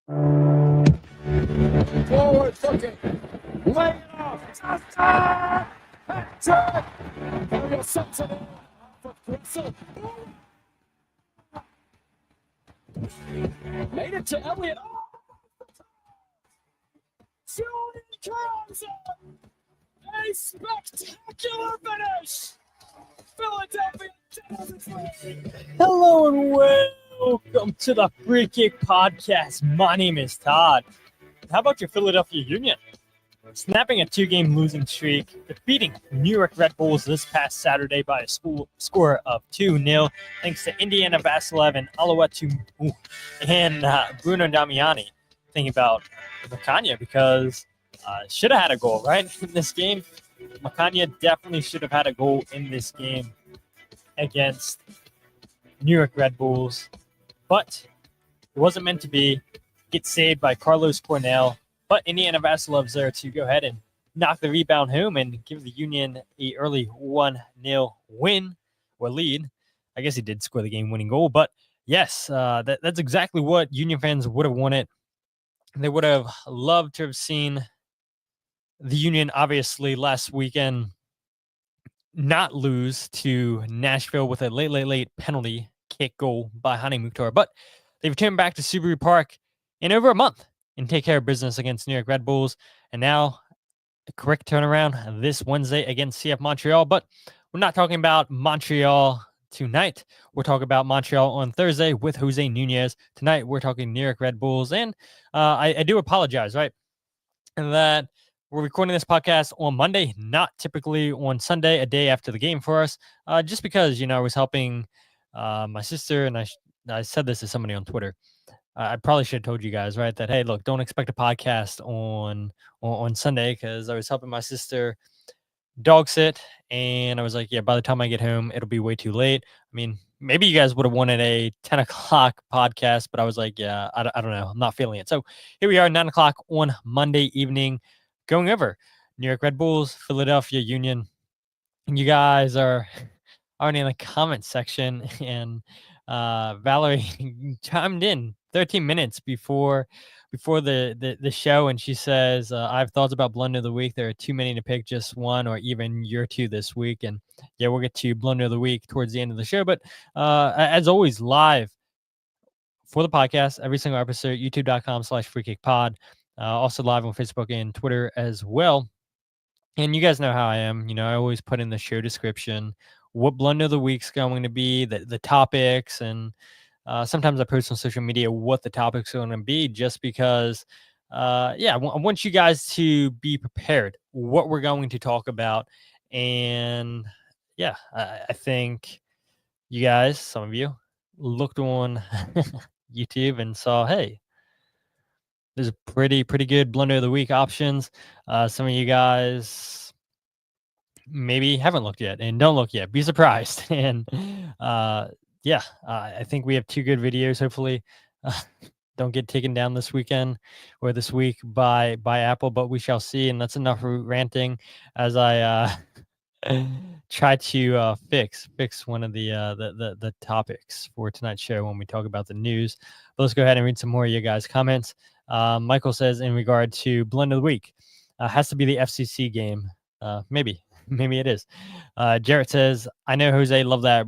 Forward looking. Lay it off. Touchdown! Hat-trick! Very sensitive. Aggressive. Made it to Elliott. Julian comes a spectacular finish. Philadelphia 2003. Hello and welcome to the Free Kick Podcast. My name is Todd. How about your Philadelphia Union? Snapping a 2-game losing streak, defeating New York Red Bulls this past Saturday by a score of 2-0, thanks to Indiana Vassilev and Olwethu and Bruno Damiani. Thinking about Makhanya because should have had a goal, right, in this game. Makhanya definitely should have had a goal in this game against New York Red Bulls, but it wasn't meant to be. Gets saved by Carlos Cornell. But Indiana Vassilev's there to go ahead and knock the rebound home and give the Union a early 1-0 win or lead. I guess he did score the game-winning goal. But, yes, that's exactly what Union fans would have wanted. They would have loved to have seen the Union, obviously, last weekend not lose to Nashville with a late penalty kick goal by Hani Mukhtar. But they've returned back to Subaru Park in over a month and take care of business against New York Red Bulls. And now a correct turnaround this Wednesday against CF Montreal. But we're not talking about Montreal tonight. We're talking about Montreal on Thursday with Jose Nunez. Tonight, we're talking New York Red Bulls. And I do apologize, right? And that we're recording this podcast on Monday, not typically on Sunday, a day after the game for us. Just because, I was helping my sister, and I said this to somebody on Twitter. I probably should have told you guys, right, that, hey, look, don't expect a podcast on Sunday because I was helping my sister dog sit, and I was like, yeah, by the time I get home, it'll be way too late. I mean, maybe you guys would have wanted a 10 o'clock podcast, but I was like, yeah, I don't know. I'm not feeling it. So here we are, 9 o'clock on Monday evening, going over New York Red Bulls, Philadelphia Union. And you guys are already in the comment section, and Valerie chimed in 13 minutes before the show, and she says, I have thoughts about Blunder of the Week. There are too many to pick, just one or even your two this week. And yeah, we'll get to Blunder of the Week towards the end of the show. But as always, live for the podcast, every single episode, youtube.com/freekickpod. Also live on Facebook and Twitter as well. And you guys know how I am. I always put in the show description what Blunder of the Week's going to be, the topics, and sometimes I post on social media what the topics are going to be, just because, I want you guys to be prepared what we're going to talk about. And yeah, I think you guys, some of you, looked on YouTube and saw, hey, there's pretty good Blunder of the Week options. Some of you guys maybe haven't looked yet and don't look yet. Be surprised. And I think we have two good videos. Hopefully, don't get taken down this weekend or this week by Apple, but we shall see. And that's enough ranting as I try to fix one of the topics for tonight's show when we talk about the news. But let's go ahead and read some more of you guys' comments. Michael says, in regard to Blunder of the Week, has to be the FCC game. Maybe it is. Jarrett says, I know Jose loved that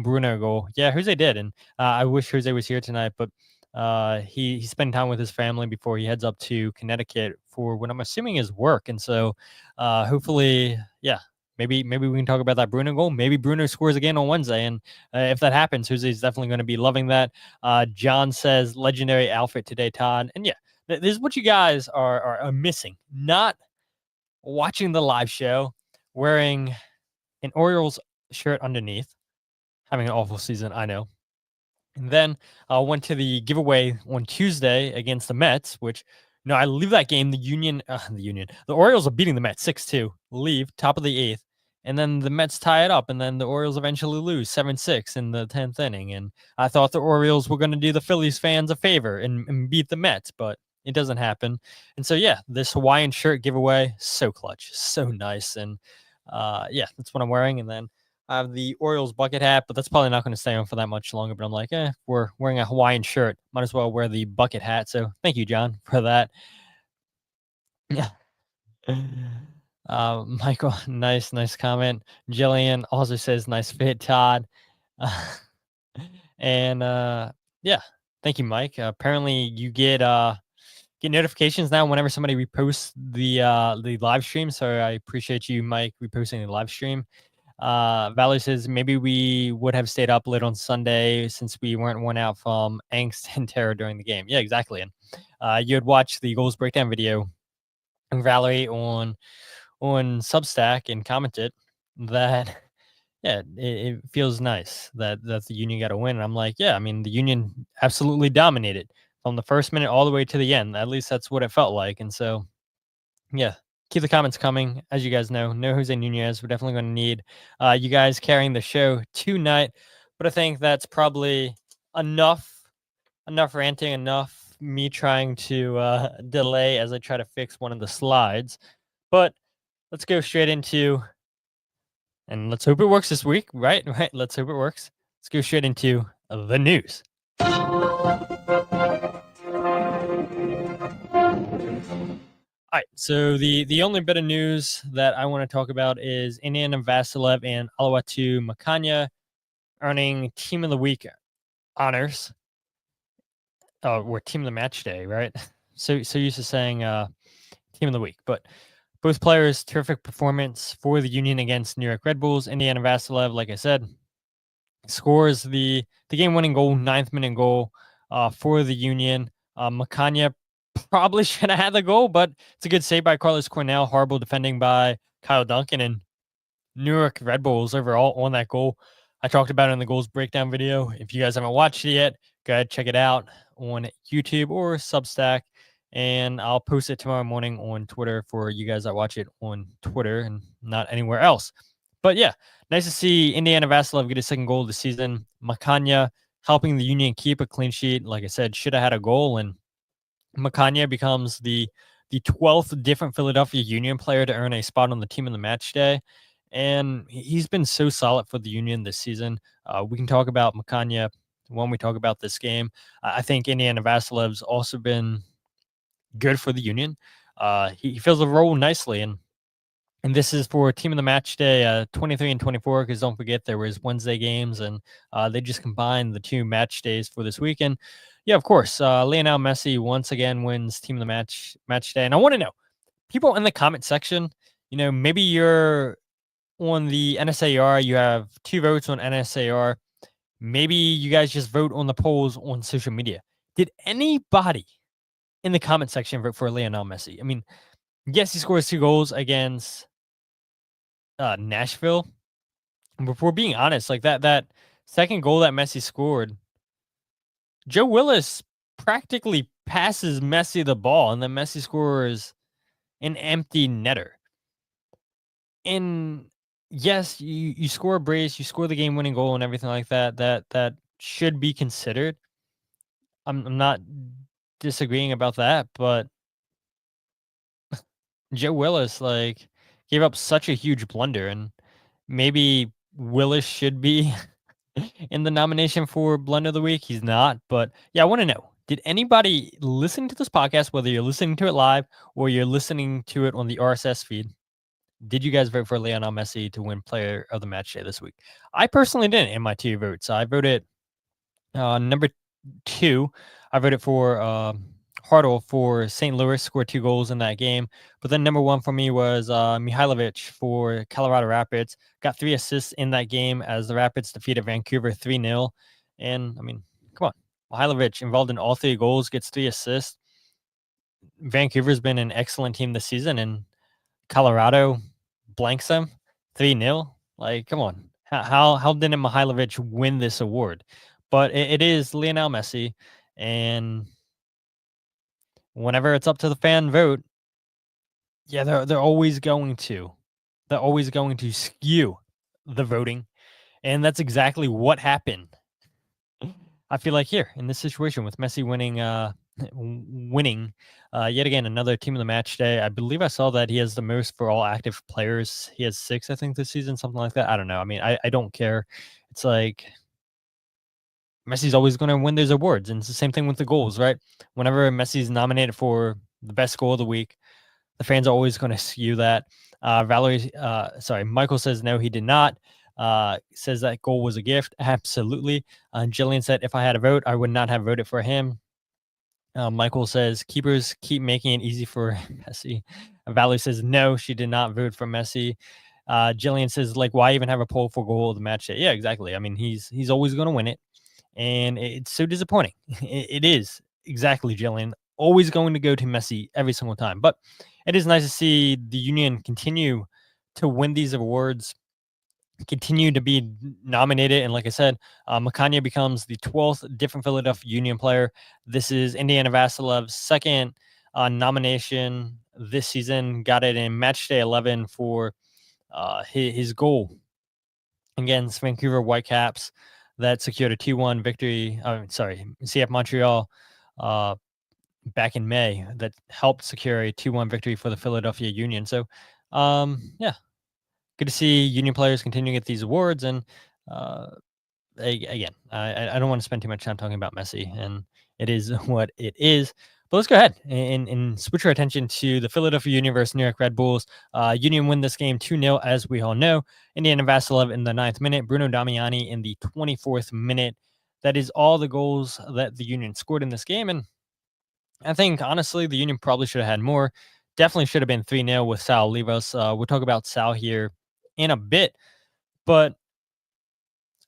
Bruno goal. Yeah, Jose did. And I wish Jose was here tonight, but he's spending time with his family before he heads up to Connecticut for what I'm assuming is work. And so hopefully, maybe we can talk about that Bruno goal. Maybe Bruno scores again on Wednesday. And if that happens, Jose's definitely going to be loving that. John says, legendary outfit today, Todd. And yeah, this is what you guys are missing. Not watching the live show, wearing an Orioles shirt underneath, having an awful season, I know. And then I went to the giveaway on Tuesday against the Mets, which, I leave that game. The Orioles are beating the Mets 6-2, leave top of the 8th. And then the Mets tie it up, and then the Orioles eventually lose 7-6 in the 10th inning. And I thought the Orioles were going to do the Phillies fans a favor and beat the Mets, but it doesn't happen. And so, yeah, this Hawaiian shirt giveaway, so clutch, so nice. And, that's what I'm wearing. And then I have the Orioles bucket hat, but that's probably not going to stay on for that much longer. But I'm like, we're wearing a Hawaiian shirt. Might as well wear the bucket hat. So thank you, John, for that. Yeah. Michael, nice comment. Jillian also says, nice fit, Todd. And yeah, thank you, Mike. Apparently you get notifications now whenever somebody reposts the live stream. So I appreciate you, Mike, reposting the live stream. Valerie says maybe we would have stayed up late on Sunday since we weren't worn out from angst and terror during the game. Yeah, exactly. And you had watched the goals breakdown video, Valerie, on Substack, and commented that yeah, it feels nice that the Union got a win. And I'm like, yeah, I mean, the Union absolutely dominated from the first minute all the way to the end. At least that's what it felt like. And so, yeah, keep the comments coming. As you guys know Jose Nunez. We're definitely going to need you guys carrying the show tonight. But I think that's probably enough ranting, enough me trying to delay as I try to fix one of the slides. But let's go straight into, and let's hope it works this week, right? Right. Let's hope it works. Let's go straight into the news. All right, so the only bit of news that I want to talk about is Indiana Vassilev and Olwethu Makhanya earning Team of the Week honors. Or Team of the Match Day, right? So used to saying Team of the Week, but both players, terrific performance for the Union against New York Red Bulls. Indiana Vassilev, like I said, scores the game-winning goal, 9th minute goal for the Union. Makhanya probably should have had the goal, but it's a good save by Carlos Cornell. Horrible defending by Kyle Duncan, and New York Red Bulls overall on that goal. I talked about it in the goals breakdown video. If you guys haven't watched it yet, go ahead, check it out on YouTube or Substack, and I'll post it tomorrow morning on Twitter for you guys that watch it on Twitter and not anywhere else. But yeah, nice to see Indiana Vassilev get a second goal of the season. Makhanya helping the Union keep a clean sheet. Like I said, should have had a goal, and Makhanya becomes the 12th different Philadelphia Union player to earn a spot on the Team of the Match Day. And he's been so solid for the Union this season. We can talk about Makhanya when we talk about this game. I think Indiana Vassilev's also been good for the Union. He fills the role nicely, and this is for Team of the Match Day 23 and 24, because don't forget there was Wednesday games, and they just combined the 2 match days for this weekend. Yeah, of course, Lionel Messi once again wins Team of the Match Day. And I want to know, people in the comment section, maybe you're on the NSAR, you have 2 votes on NSAR. Maybe you guys just vote on the polls on social media. Did anybody in the comment section vote for Lionel Messi? I mean, yes, he scores 2 goals against Nashville. But if we're being honest, like that second goal that Messi scored, Joe Willis practically passes Messi the ball, and then Messi scores an empty netter. And yes, you score a brace, you score the game-winning goal and everything like that. That should be considered. I'm not disagreeing about that, but Joe Willis gave up such a huge blunder, and maybe Willis should be in the nomination for Blunder of the Week. He's not, but yeah, I want to know, did anybody listening to this podcast, whether you're listening to it live or you're listening to it on the RSS feed, did you guys vote for Lionel Messi to win Player of the Match Day this week? I personally didn't in my 2 votes. I voted number 2. I voted for Hartle for St. Louis, scored 2 goals in that game. But then number 1 for me was Mihailovic for Colorado Rapids. Got 3 assists in that game as the Rapids defeated Vancouver 3-0. And, I mean, come on. Mihailovic involved in all 3 goals, gets 3 assists. Vancouver's been an excellent team this season, and Colorado blanks them 3-0. Like, come on. How didn't Mihailovic win this award? But it is Lionel Messi, and whenever it's up to the fan vote, yeah, they're always going to skew the voting, and that's exactly what happened. I feel like here in this situation with Messi winning winning yet again another team of the match day. I believe I saw that he has the most for all active players. He has 6, I think, this season, something like that. I don't know. I mean, I don't care. It's like Messi's always going to win those awards, and it's the same thing with the goals, right? Whenever Messi's nominated for the best goal of the week, the fans are always going to skew that. Michael says no, he did not. Says that goal was a gift. Absolutely. Jillian said, if I had a vote, I would not have voted for him. Michael says, keepers keep making it easy for Messi. Valerie says, no, she did not vote for Messi. Jillian says, like, why even have a poll for goal of the match? Yeah, exactly. I mean, he's always going to win it. And it's so disappointing. It is. Exactly, Jillian. Always going to go to Messi every single time. But it is nice to see the Union continue to win these awards, continue to be nominated. And like I said, Makhanya becomes the 12th different Philadelphia Union player. This is Indiana Vassilev's second nomination this season. Got it in Matchday 11 for his goal against Vancouver Whitecaps that secured a 2-1 victory. CF Montreal back in May that helped secure a 2-1 victory for the Philadelphia Union. So, yeah, good to see Union players continue to get these awards. And again, I don't want to spend too much time talking about Messi, and it is what it is. But let's go ahead and switch our attention to the Philadelphia Union versus New York Red Bulls. Union win this game 2-0, as we all know. Indiana Vassilev in the 9th minute, Bruno Damiani in the 24th minute. That is all the goals that the Union scored in this game. And I think, honestly, the Union probably should have had more. Definitely should have been 3-0 with Sal Olivas. We'll talk about Sal here in a bit. But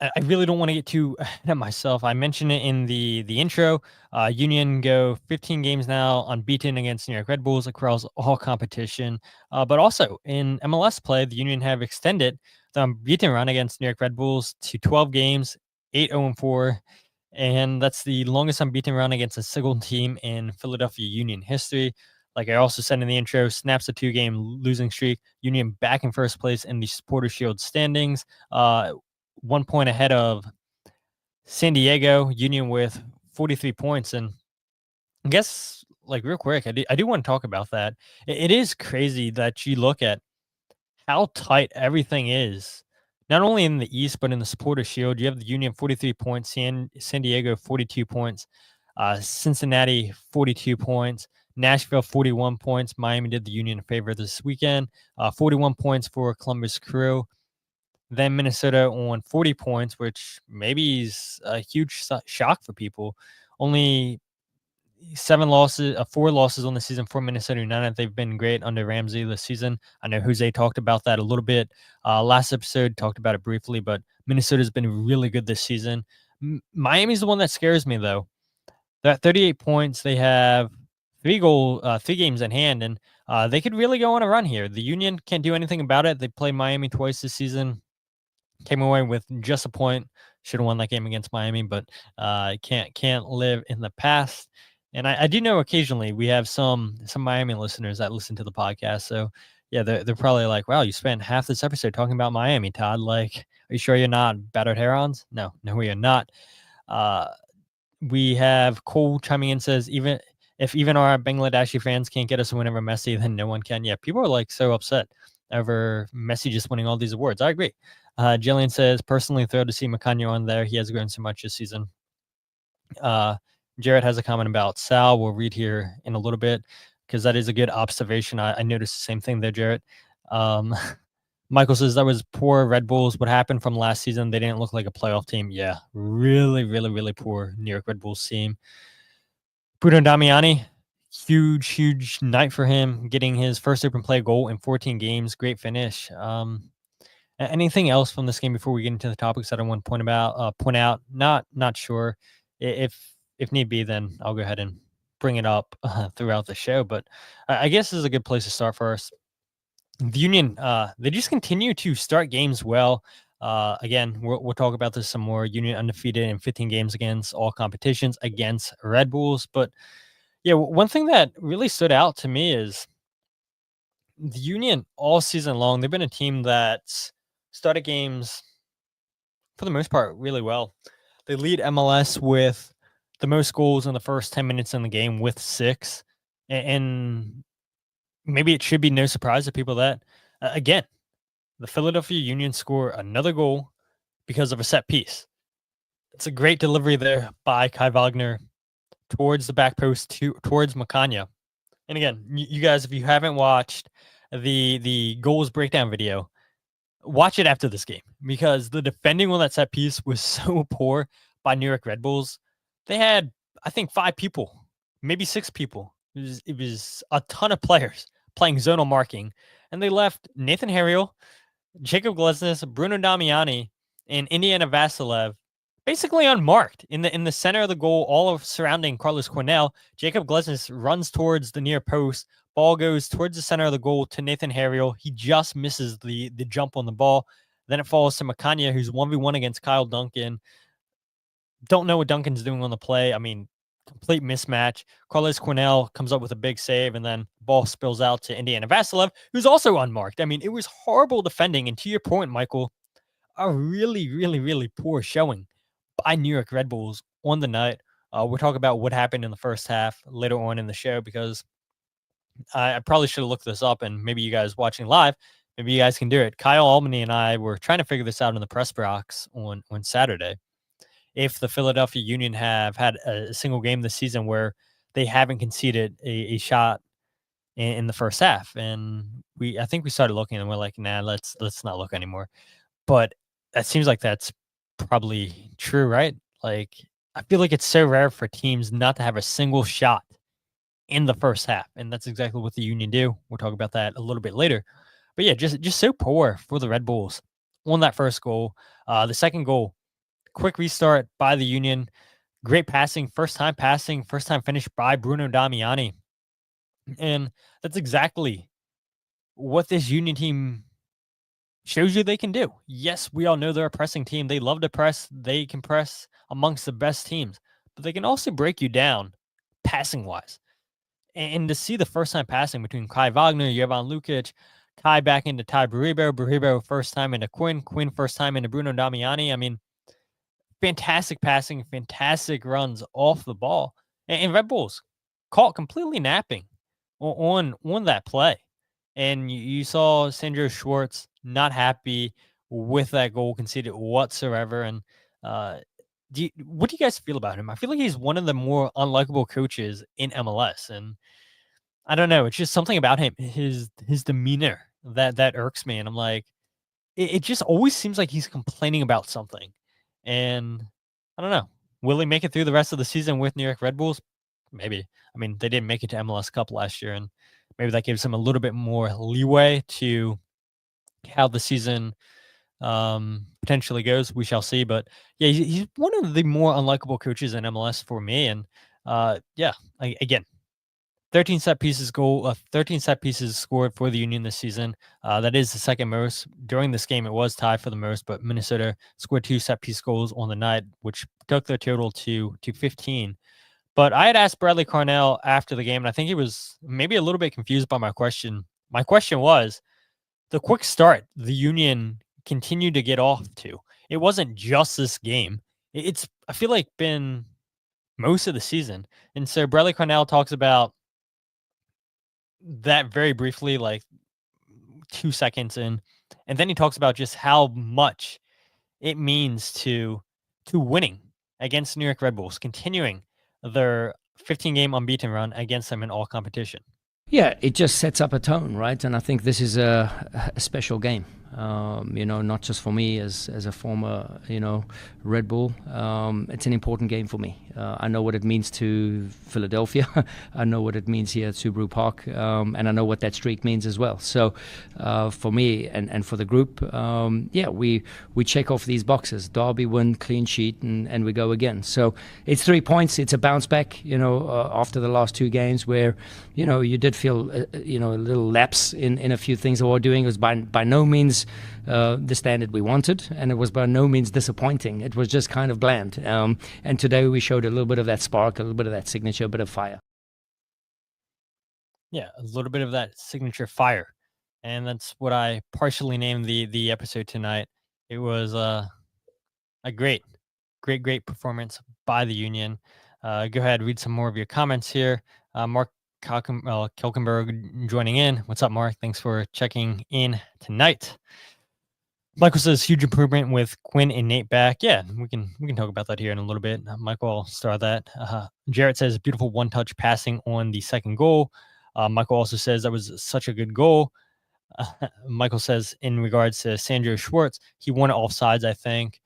I really don't want to get too ahead of myself. I mentioned it in the intro. Union go 15 games now unbeaten against New York Red Bulls across all competition. But also in MLS play, the Union have extended the unbeaten run against New York Red Bulls to 12 games, 8-0-4. And that's the longest unbeaten run against a single team in Philadelphia Union history. Like I also said in the intro, snaps a 2-game losing streak. Union back in first place in the Supporter Shield standings. 1 point ahead of San Diego. Union with 43 points. And I guess, like, real quick, I do want to talk about that. It is crazy that you look at how tight everything is, not only in the East, but in the Supporter Shield. You have the Union 43 points, San Diego 42 points, Cincinnati 42 points, Nashville 41 points. Miami did the Union a favor this weekend. 41 points for Columbus Crew. Then Minnesota on 40 points, which maybe is a huge shock for people. Only 4 losses on the season for Minnesota United. They've been great under Ramsey this season. I know Jose talked about that a little bit last episode, talked about it briefly, but Minnesota's been really good this season. Miami's the one that scares me, though. They're at 38 points. They have 3 games in hand, and they could really go on a run here. The Union can't do anything about it. They played Miami twice this season. Came away with just a point. Should have won that game against Miami, but can't live in the past. And I do know occasionally we have some Miami listeners that listen to the podcast. So yeah, they're probably like, wow, you spent half this episode talking about Miami, Todd. Like, are you sure you're not battered Herons? No, we are not. We have Cole chiming in, says, even our Bangladeshi fans can't get us a win over Messi, then no one can. Yeah, people are like so upset over Messi just winning all these awards. I agree. Jillian says, personally thrilled to see Makhanya on there. He has grown so much this season. Jared has a comment about Sal. We'll read here in a little bit because that is a good observation. I noticed the same thing there, Jared. Michael says that was poor Red Bulls. What happened from last season? They didn't look like a playoff team. Yeah, really, really, really poor New York Red Bulls team. Bruno Damiani, huge night for him, getting his first open play goal in 14 games. Great finish. Anything else from this game before we get into the topics that I want to point out? Not sure. If need be, then I'll go ahead and bring it up throughout the show. But I guess this is a good place to start for us. The Union, they just continue to start games well. Again, we'll talk about this some more. Union undefeated in 15 games against all competitions against Red Bulls. But yeah, one thing that really stood out to me is the Union all season long. They've been a team that started games for the most part really well. They lead MLS with the most goals in the first 10 minutes in the game with 6. And maybe it should be no surprise to people that, again, the Philadelphia Union score another goal because of a set piece. It's a great delivery there by Kai Wagner towards the back post towards Makhanya. And again, you guys, if you haven't watched the goals breakdown video, watch it after this game, because the defending on that set piece was so poor by New York Red Bulls. They had, I think, 5 people, maybe 6 people. It was a ton of players playing zonal marking, and they left Nathan Harriel, Jacob Glesnes, Bruno Damiani, and Indiana Vassilev basically unmarked in the center of the goal, all of surrounding Carlos Cornell. Jacob Glesnes runs towards the near post. Ball goes towards the center of the goal to Nathan Harriel. He just misses the jump on the ball. Then it falls to Makhanya, who's 1v1 against Kyle Duncan. Don't know what Duncan's doing on the play. I mean, complete mismatch. Carlos Cornell comes up with a big save, and then ball spills out to Indiana Vassilev, who's also unmarked. I mean, it was horrible defending. And to your point, Michael, a really, really, really poor showing by New York Red Bulls on the night. We'll talk about what happened in the first half later on in the show, because I probably should have looked this up, and maybe you guys watching live, maybe you guys can do it. Kyle Albany and I were trying to figure this out in the press box on Saturday. If the Philadelphia Union have had a single game this season where they haven't conceded a shot in the first half. And I think we started looking and we're like, nah, let's not look anymore. But that seems like that's probably true, right? Like, I feel like it's so rare for teams not to have a single shot in the first half. And that's exactly what the Union do. We'll talk about that a little bit later. But yeah, just so poor for the Red Bulls on that first goal. The second goal, quick restart by the Union. Great passing, first time finish by Bruno Damiani. And that's exactly what this Union team shows you they can do. Yes, we all know they're a pressing team. They love to press. They can press amongst the best teams, but they can also break you down passing-wise. And to see the first-time passing between Kai Wagner, Jovan Lukic, Kai back into Ty Baribo first time into Quinn first time into Bruno Damiani. I mean, fantastic passing, fantastic runs off the ball. And Red Bulls caught completely napping on that play. And you saw Sandro Schwartz not happy with that goal conceded whatsoever. And what do you guys feel about him? I feel like he's one of the more unlikable coaches in MLS. And I don't know, it's just something about him, his demeanor that irks me. And I'm like, it just always seems like he's complaining about something. And I don't know, will he make it through the rest of the season with New York Red Bulls? Maybe. I mean, they didn't make it to MLS Cup last year, and maybe that gives him a little bit more leeway to how the season potentially goes. We shall see. But yeah, he's one of the more unlikable coaches in MLS for me. And again, 13 set pieces scored for the Union this season. That is the second most. During this game, it was tied for the most, but Minnesota scored 2 set piece goals on the night, which took their total to 15. But I had asked Bradley Carnell after the game, and I think he was maybe a little bit confused by my question. My question was the quick start the Union continued to get off to. It wasn't just this game. It's, I feel like, been most of the season. And so Bradley Carnell talks about that very briefly, like 2 seconds in. And then he talks about just how much it means to winning against New York Red Bulls, continuing their 15-game unbeaten run against them in all competition. Yeah, it just sets up a tone, right? And I think this is a special game. Not just for me as a former, Red Bull. It's an important game for me. I know what it means to Philadelphia. I know what it means here at Subaru Park. And I know what that streak means as well. So for me and for the group, we check off these boxes. Derby win, clean sheet, and we go again. So it's 3 points. It's a bounce back, after the last 2 games where, you did feel, a little lapse in a few things that we're doing. It was by no means the standard we wanted, and it was by no means disappointing. It was just kind of bland. And today we showed a little bit of that spark, a little bit of that signature, a bit of fire. Yeah, a little bit of that signature fire. And that's what I partially named the episode tonight. It was a great performance by the Union. go ahead, read some more of your comments here. Mark Kilkenberg joining in. What's up, Mark? Thanks for checking in tonight. Michael says huge improvement with Quinn and Nate back. Yeah, we can talk about that here in a little bit. Michael, I'll start that. Jarrett says beautiful one-touch passing on the second goal. Michael also says that was such a good goal. Michael says in regards to Sandro Schwartz, he won it offsides, I think.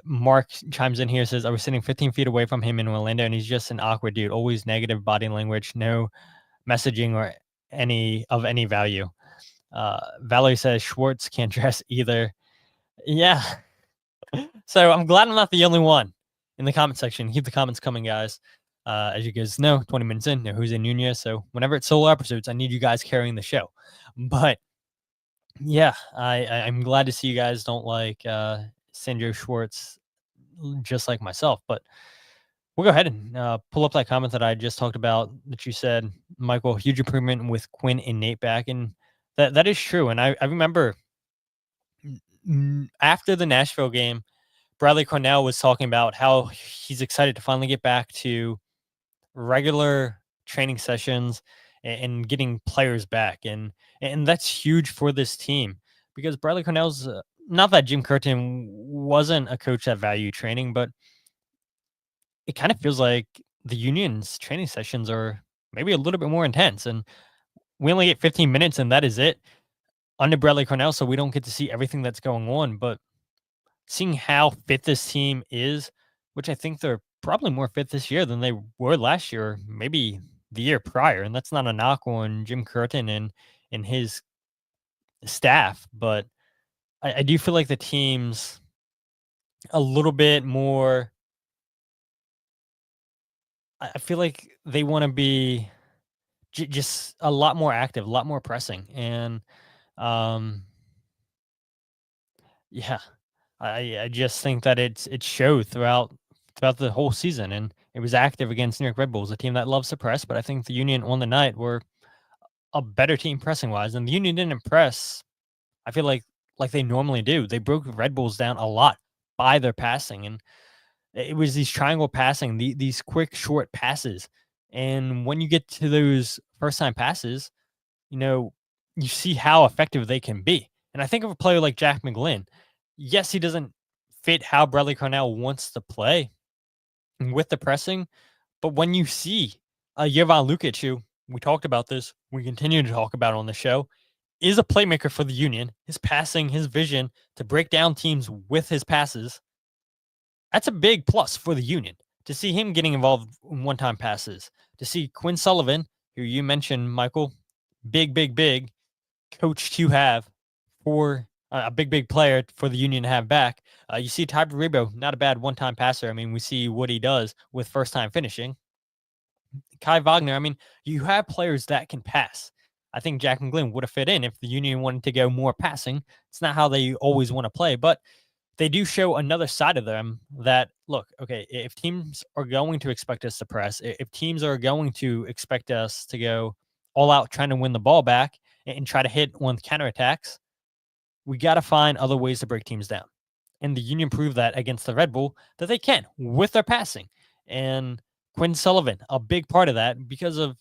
Mark chimes in here, says I was sitting 15 feet away from him in Orlando, and he's just an awkward dude. Always negative body language, no messaging or any value. Valerie says Schwartz can't dress either. Yeah. So I'm glad I'm not the only one in the comment section. Keep the comments coming, guys. As you guys know, 20 minutes in, Nouhou's in Nunez. So whenever it's solo episodes, I need you guys carrying the show. But yeah, I'm glad to see you guys don't like Sandro Schwartz just like myself. But we'll go ahead and pull up that comment that I just talked about that you said, Michael, huge improvement with Quinn and Nate back. And that is true. And I remember after the Nashville game, Bradley Cornell was talking about how he's excited to finally get back to regular training sessions and getting players back. And that's huge for this team because Bradley Cornell's not that Jim Curtin wasn't a coach that valued training, but it kind of feels like the Union's training sessions are maybe a little bit more intense. And we only get 15 minutes and that is it under Bradley Cornell. So we don't get to see everything that's going on, but seeing how fit this team is, which I think they're probably more fit this year than they were last year, maybe the year prior. And that's not a knock on Jim Curtin and his staff, but I do feel like the team's a little bit more. I feel like they want to be just a lot more active, a lot more pressing. And yeah, I just think that it showed throughout the whole season, and it was active against New York Red Bulls, a team that loves to press. But I think the Union on the night were a better team pressing wise, and the Union didn't press. I feel like they normally do. They broke Red Bulls down a lot by their passing, and it was these triangle passing, these quick short passes. And when you get to those first time passes, you see how effective they can be. And I think of a player like Jack McGlynn. Yes, he doesn't fit how Bradley Cornell wants to play with the pressing, but when you see João Lukic, who we talked about this, we continue to talk about on the show, is a playmaker for the Union, his passing, his vision to break down teams with his passes, that's a big plus for the Union. To see him getting involved in one-time passes, to see Quinn Sullivan, who you mentioned, Michael, big coach to have for a big player for the Union to have back. You see Ty Rebo, not a bad one-time passer. I mean, we see what he does with first-time finishing. Kai Wagner, I mean, you have players that can pass. I think Jack McGlynn would have fit in if the Union wanted to go more passing. It's not how they always want to play, but they do show another side of them that, look, okay, if teams are going to expect us to press, if teams are going to expect us to go all out trying to win the ball back and try to hit on counterattacks, we got to find other ways to break teams down. And the Union proved that against the Red Bull that they can with their passing. And Quinn Sullivan, a big part of that because of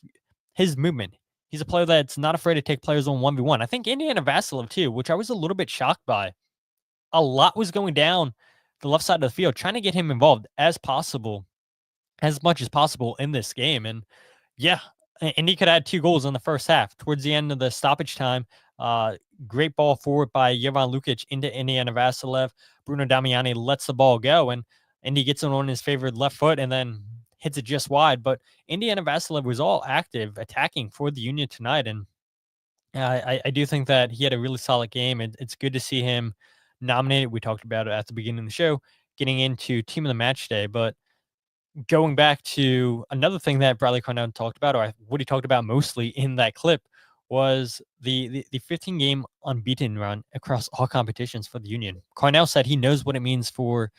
his movement. He's a player that's not afraid to take players on 1v1. I think Indiana Vassilev too, which I was a little bit shocked by. A lot was going down the left side of the field, trying to get him involved as much as possible in this game. And yeah, and he could add 2 goals in the first half. Towards the end of the stoppage time, great ball forward by João Lukic into Indiana Vassilev. Bruno Damiani lets the ball go, and Indy gets it on his favored left foot and then hits it just wide. But Indiana Vassilev was all active, attacking for the Union tonight. And I do think that he had a really solid game. It's good to see him nominated. We talked about it at the beginning of the show, getting into team of the match day. But going back to another thing that Bradley Cornell talked about, or what he talked about mostly in that clip, was the 15-game unbeaten run across all competitions for the Union. Cornell said he knows what it means for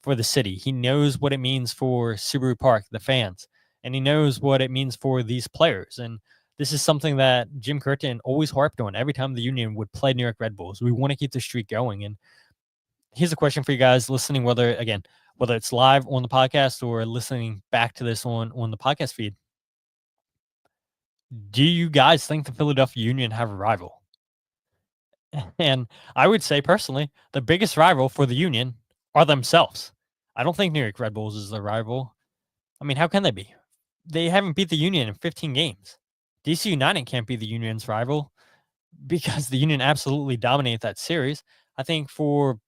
the city. He knows what it means for Subaru Park, the fans, and he knows what it means for these players. And this is something that Jim Curtin always harped on every time the Union would play New York Red Bulls. We want to keep the streak going. And here's a question for you guys listening, whether whether it's live on the podcast or listening back to this on the podcast feed. Do you guys think the Philadelphia Union have a rival? And I would say personally, the biggest rival for the Union are themselves. I don't think New York Red Bulls is the rival. I mean, how can they be? They haven't beat the Union in 15 games. DC United can't be the Union's rival because the Union absolutely dominated that series. I think for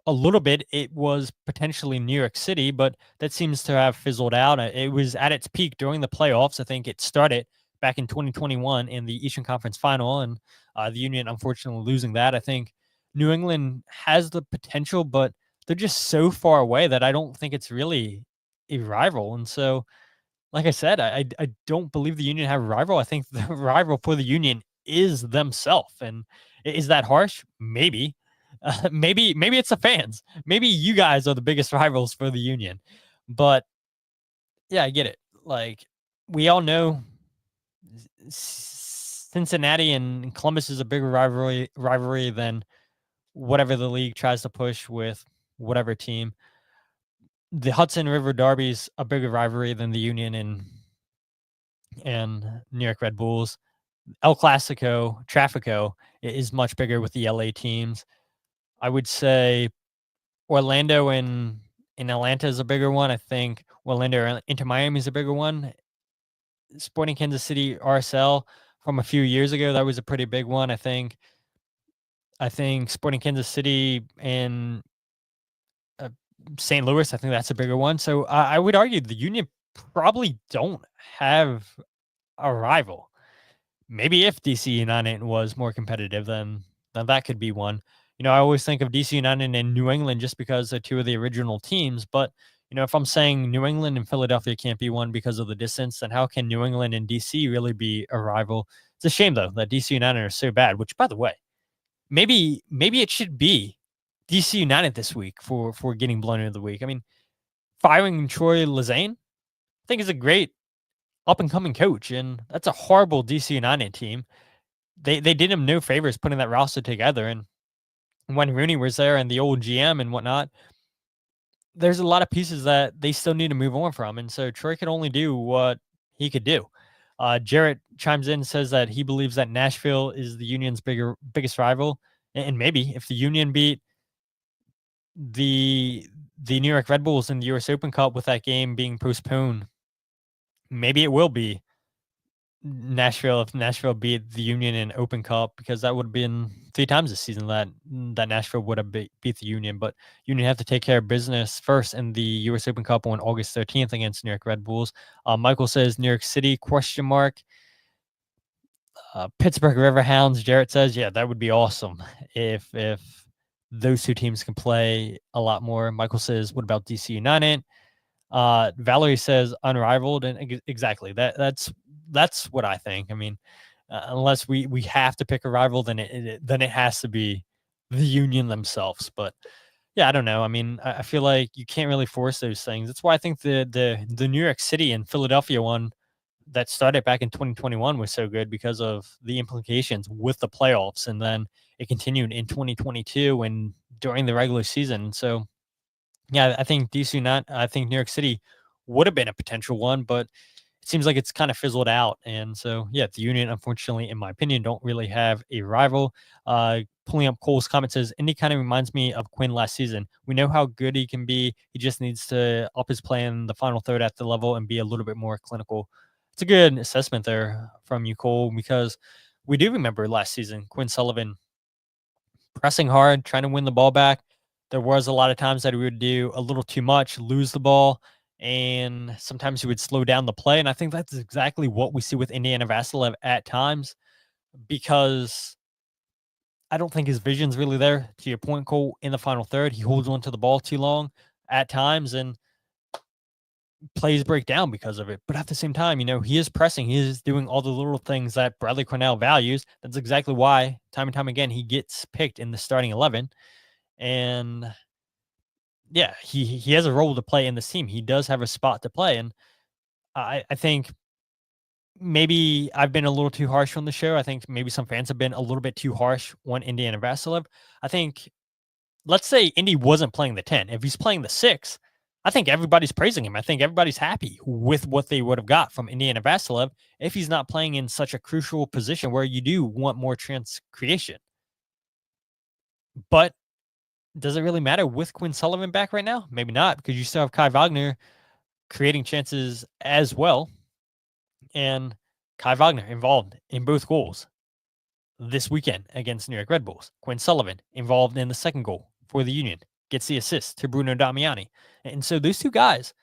a little bit, it was potentially New York City, but that seems to have fizzled out. It was at its peak during the playoffs. I think it started back in 2021 in the Eastern Conference Final, and the Union unfortunately losing that. I think New England has the potential, but they're just so far away that I don't think it's really a rival. And so, like I said, I don't believe the Union have a rival. I think the rival for the Union is themselves. And is that harsh? Maybe. Maybe it's the fans. Maybe you guys are the biggest rivals for the Union. But yeah, I get it. Like, we all know Cincinnati and Columbus is a bigger rivalry than whatever the league tries to push with whatever team. The Hudson River Derby's a bigger rivalry than the Union and New York Red Bulls. El Clasico, Trafico is much bigger with the LA teams. I would say Orlando and Atlanta is a bigger one. I think Orlando into Miami is a bigger one. Sporting Kansas City RSL from a few years ago, that was a pretty big one. I think Sporting Kansas City and St. Louis, I think that's a bigger one. So I would argue the Union probably don't have a rival. Maybe if DC United was more competitive, then that could be one. I always think of DC United and New England just because they're two of the original teams. But, if I'm saying New England and Philadelphia can't be one because of the distance, then how can New England and DC really be a rival? It's a shame, though, that DC United are so bad, which, by the way, maybe it should be DC United this week for getting Blunder of the week. I mean, firing Troy Lezane, I think is a great up-and-coming coach, and that's a horrible DC United team. They did him no favors putting that roster together, and when Rooney was there and the old GM and whatnot, there's a lot of pieces that they still need to move on from, and so Troy could only do what he could do. Jarrett chimes in and says that he believes that Nashville is the Union's biggest rival, and maybe if the Union beat the New York Red Bulls in the US Open Cup with that game being postponed, maybe it will be Nashville if Nashville beat the Union in Open Cup, because that would have been 3 times this season that Nashville would have beat the Union. But Union have to take care of business first in the US Open Cup on August 13th against New York Red Bulls. Michael says New York City, ? Pittsburgh Riverhounds, Jarrett says, yeah, that would be awesome if those two teams can play a lot more. Michael says, what about DC United? Valerie says unrivaled, and exactly that's what I think. I mean, unless we have to pick a rival, then it has to be the Union themselves. But yeah, I don't know. I mean, I feel like you can't really force those things. That's why I think the New York City and Philadelphia one that started back in 2021 was so good because of the implications with the playoffs, and then it continued in 2022 and during the regular season. So yeah, I think New York City would have been a potential one, but it seems like it's kind of fizzled out. And so, yeah, the Union, unfortunately, in my opinion, don't really have a rival. Pulling up Cole's comment says, Indy kind of reminds me of Quinn last season. We know how good he can be. He just needs to up his play in the final third at the level and be a little bit more clinical. It's a good assessment there from you, Cole, because we do remember last season, Quinn Sullivan pressing hard, trying to win the ball back. There was a lot of times that he would do a little too much, lose the ball, and sometimes he would slow down the play. And I think that's exactly what we see with Indiana Vassilev at times, because I don't think his vision's really there. To your point, Cole, in the final third, he holds on to the ball too long at times, and plays break down because of it. But at the same time, he is pressing. He is doing all the little things that Bradley Cornell values. That's exactly why, time and time again, he gets picked in the starting 11. And yeah, he has a role to play in this team. He does have a spot to play. And I think maybe I've been a little too harsh on the show. I think maybe some fans have been a little bit too harsh on Indiana Vassilev. I think, let's say Indy wasn't playing the 10. If he's playing the 6, I think everybody's praising him. I think everybody's happy with what they would have got from Indiana Vassilev if he's not playing in such a crucial position where you do want more chance creation. But does it really matter with Quinn Sullivan back right now? Maybe not, because you still have Kai Wagner creating chances as well. And Kai Wagner involved in both goals this weekend against New York Red Bulls. Quinn Sullivan involved in the second goal for the Union, gets the assist to Bruno Damiani. And so those two guys,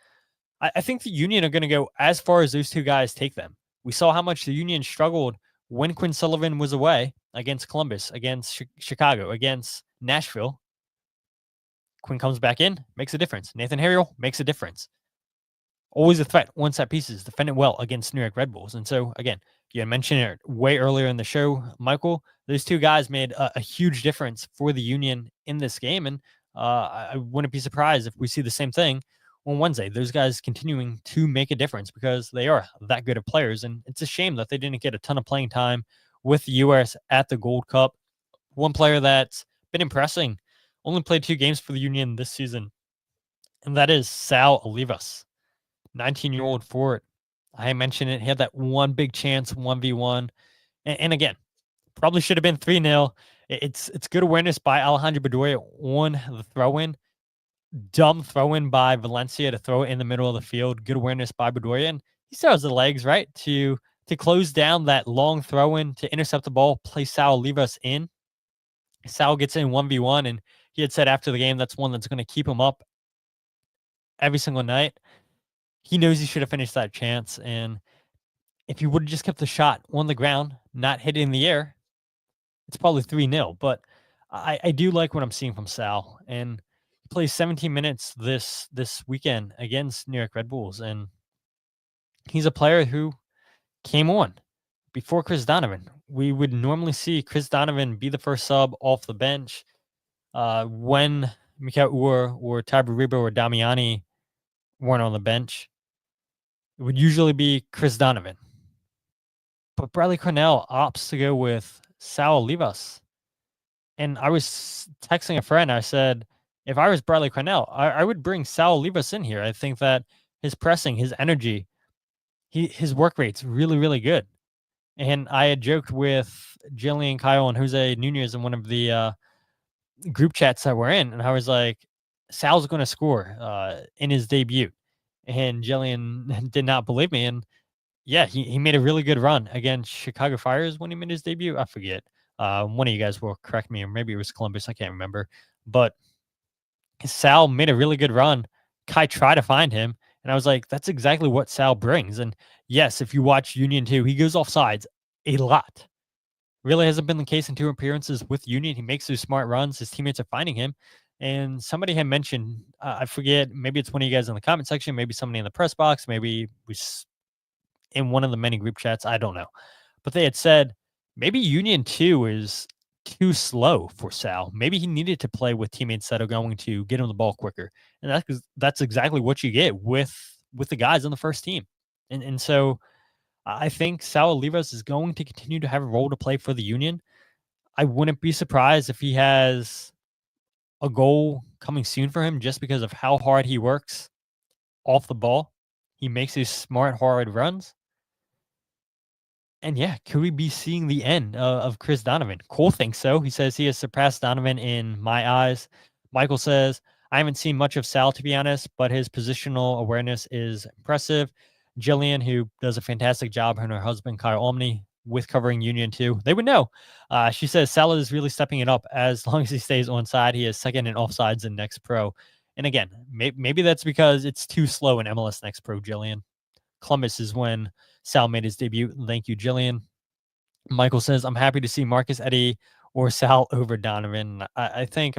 I think the Union are going to go as far as those two guys take them. We saw how much the Union struggled when Quinn Sullivan was away against Columbus, against Chicago, against Nashville. Quinn comes back in, makes a difference. Nathan Harriel makes a difference. Always a threat, one set pieces, defended well against New York Red Bulls. And so, again, you had mentioned it way earlier in the show, Michael. Those two guys made a huge difference for the Union in this game. And I wouldn't be surprised if we see the same thing on Wednesday. Those guys continuing to make a difference because they are that good of players. And it's a shame that they didn't get a ton of playing time with the U.S. at the Gold Cup. One player that's been impressing, only played 2 games for the Union this season, and that is Sal Olivas, 19-year-old forward. I mentioned it. He had that one big chance, 1v1. And again, probably should have been 3-0. It's good awareness by Alejandro Bedoya on the throw-in. Dumb throw-in by Valencia to throw it in the middle of the field. Good awareness by Bedoya. And he still has the legs, right, to close down that long throw-in, to intercept the ball, play Sal Olivas in. Sal gets in 1v1, and he had said after the game that's one that's going to keep him up every single night. He knows he should have finished that chance, and if he would have just kept the shot on the ground, not hit it in the air, it's probably 3-0. But I do like what I'm seeing from Sal, and he plays 17 minutes this weekend against New York Red Bulls, and he's a player who came on before Chris Donovan. We would normally see Chris Donovan be the first sub off the bench when Mikael or Tiber Rebo or Damiani weren't on the bench. It would usually be Chris Donovan. But Bradley Cornell opts to go with Sal Olivas. And I was texting a friend. I said, if I was Bradley Cornell, I would bring Sal Olivas in here. I think that his pressing, his energy, his work rate's really, really good. And I had joked with Jillian, Kyle, and Jose Nunez in one of the group chats that we're in. And I was like, Sal's going to score in his debut. And Jillian did not believe me. And yeah, he made a really good run against Chicago Fires when he made his debut. I forget. One of you guys will correct me, or maybe it was Columbus. I can't remember. But Sal made a really good run. Kai tried to find him. And I was like, that's exactly what Sal brings. And yes, if you watch Union 2, he goes off sides a lot. Really hasn't been the case in 2 appearances with Union. He makes those smart runs. His teammates are finding him. And somebody had mentioned, I forget, maybe it's one of you guys in the comment section, maybe somebody in the press box, maybe was in one of the many group chats. I don't know. But they had said maybe Union 2 is too slow for Sal. Maybe he needed to play with teammates that are going to get him the ball quicker. And that's exactly what you get with the guys on the first team. And so I think Sal Olivas is going to continue to have a role to play for the Union. I wouldn't be surprised if he has a goal coming soon for him just because of how hard he works off the ball. He makes these smart, hard runs. And yeah, could we be seeing the end of Chris Donovan? Cole thinks so. He says he has surpassed Donovan in my eyes. Michael says, I haven't seen much of Sal, to be honest, but his positional awareness is impressive. Jillian, who does a fantastic job, her and her husband, Kyle Omni, with covering Union 2. They would know. She says Sal is really stepping it up as long as he stays onside. He is second in offsides in Next Pro. And again, maybe that's because it's too slow in MLS Next Pro, Jillian. Columbus is when Sal made his debut. Thank you, Jillian. Michael says, I'm happy to see Marcus Eddy or Sal over Donovan. I think,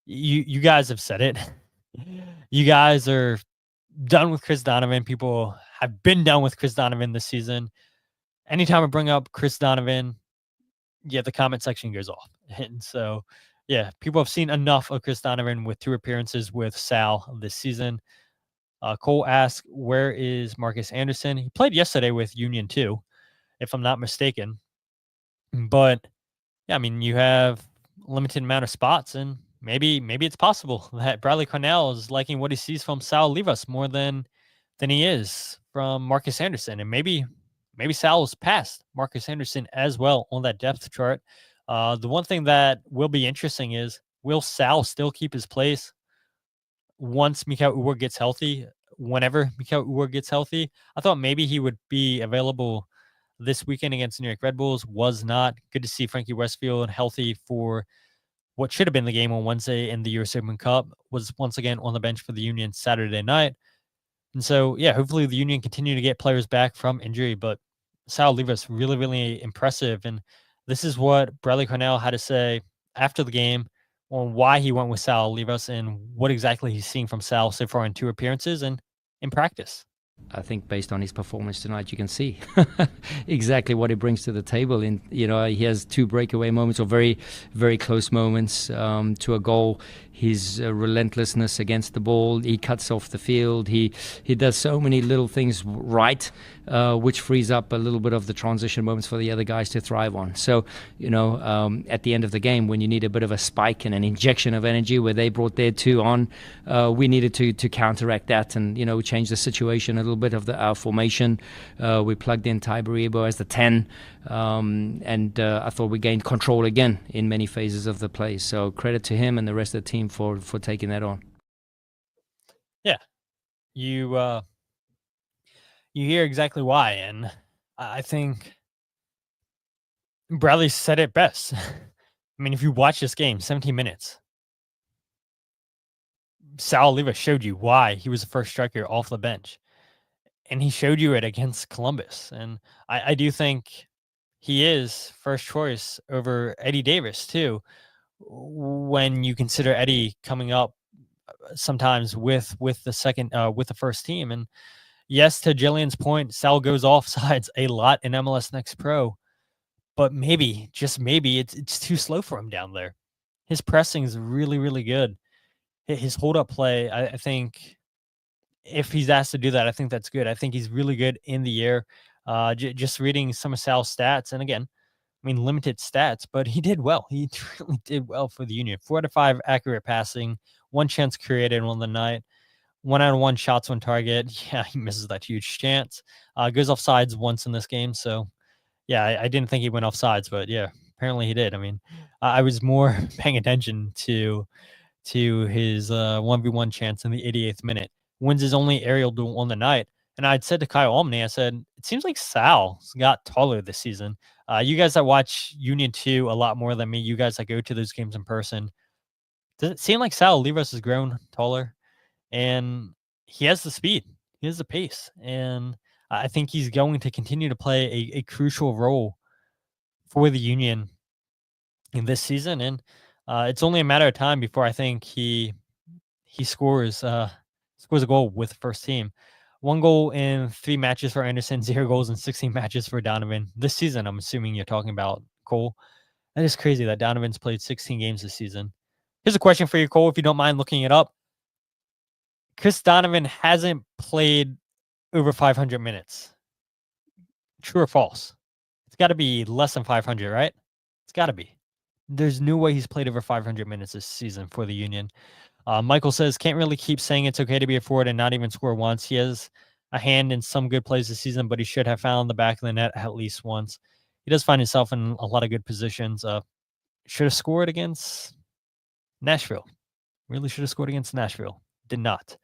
you guys have said it. You guys are done with Chris Donovan. People have been done with Chris Donovan this season. Anytime I bring up Chris Donovan, yeah, the comment section goes off. And so, yeah, people have seen enough of Chris Donovan with 2 appearances with Sal this season. Cole asks, where is Marcus Anderson? He played yesterday with Union 2, if I'm not mistaken. But, yeah, you have a limited amount of spots, and maybe it's possible that Bradley Cornell is liking what he sees from Sal Olivas more than he is from Marcus Anderson, and maybe Sal's past Marcus Anderson as well on that depth chart. The one thing that will be interesting is, will Sal still keep his place once Mikhail Uhre gets healthy? Whenever Mikhail Uhre gets healthy, I thought maybe he would be available this weekend against New York Red Bulls. Was not. Good to see Frankie Westfield healthy for what should have been the game on Wednesday in the US Open Cup. Was once again on the bench for the Union Saturday night. And so, yeah, hopefully the Union continue to get players back from injury. But Sal Olivas, really, really impressive. And this is what Bradley Cornell had to say after the game on why he went with Sal Olivas and what exactly he's seeing from Sal so far in 2 appearances and in practice. I think based on his performance tonight, you can see exactly what he brings to the table. And he has 2 breakaway moments, or very, very close moments to a goal. His relentlessness against the ball. He cuts off the field. He does so many little things right, which frees up a little bit of the transition moments for the other guys to thrive on. So, at the end of the game, when you need a bit of a spike and an injection of energy, where they brought their 2 on, we needed to counteract that and, change the situation a little bit of our formation. We plugged in Ty Baribo as the 10, and I thought we gained control again in many phases of the play. So credit to him and the rest of the team for taking that on. Yeah, you hear exactly why, and I think Bradley said it best. I mean, if you watch this game, 17 minutes, Sal Olivas showed you why he was the first striker off the bench, and he showed you it against Columbus. And I do think he is first choice over Eddie Davis too, when you consider Eddie coming up sometimes with the second with the first team. And yes, to Jillian's point, Sal goes off sides a lot in MLS Next Pro, but maybe, just maybe, it's too slow for him down there. His pressing is really, really good. His hold up play, I think, if he's asked to do that, I think that's good. I think he's really good in the air. Just reading some of Sal's stats, and again, I mean, limited stats, but he did well. He really did well for the Union. 4 out of 5 accurate passing, 1 chance created on the night, 1 out of 1 shots on target. Yeah, he misses that huge chance. Goes off sides once in this game. So, yeah, I didn't think he went off sides, but yeah, apparently he did. I mean, I was more paying attention to his 1v1 chance in the 88th minute. Wins his only aerial duel on the night. And I'd said to Kyle Omni, I said, it seems like Sal's got taller this season. You guys that watch Union 2 a lot more than me, you guys that go to those games in person, does it seem like Sal Olivas has grown taller? And he has the speed, he has the pace, and I think he's going to continue to play a crucial role for the Union in this season. And it's only a matter of time before I think he scores a goal with the first team. 1 goal in 3 matches for Anderson, 0 goals in 16 matches for Donovan this season. I'm assuming you're talking about Cole. That is crazy that Donovan's played 16 games this season. Here's a question for you, Cole, if you don't mind looking it up. Chris Donovan hasn't played over 500 minutes. True or false? It's got to be less than 500, right? It's got to be. There's no way he's played over 500 minutes this season for the Union. Michael says, can't really keep saying it's okay to be a forward and not even score once. He has a hand in some good plays this season, but he should have found the back of the net at least once. He does find himself in a lot of good positions. Should have scored against Nashville. Really should have scored against Nashville. Did not.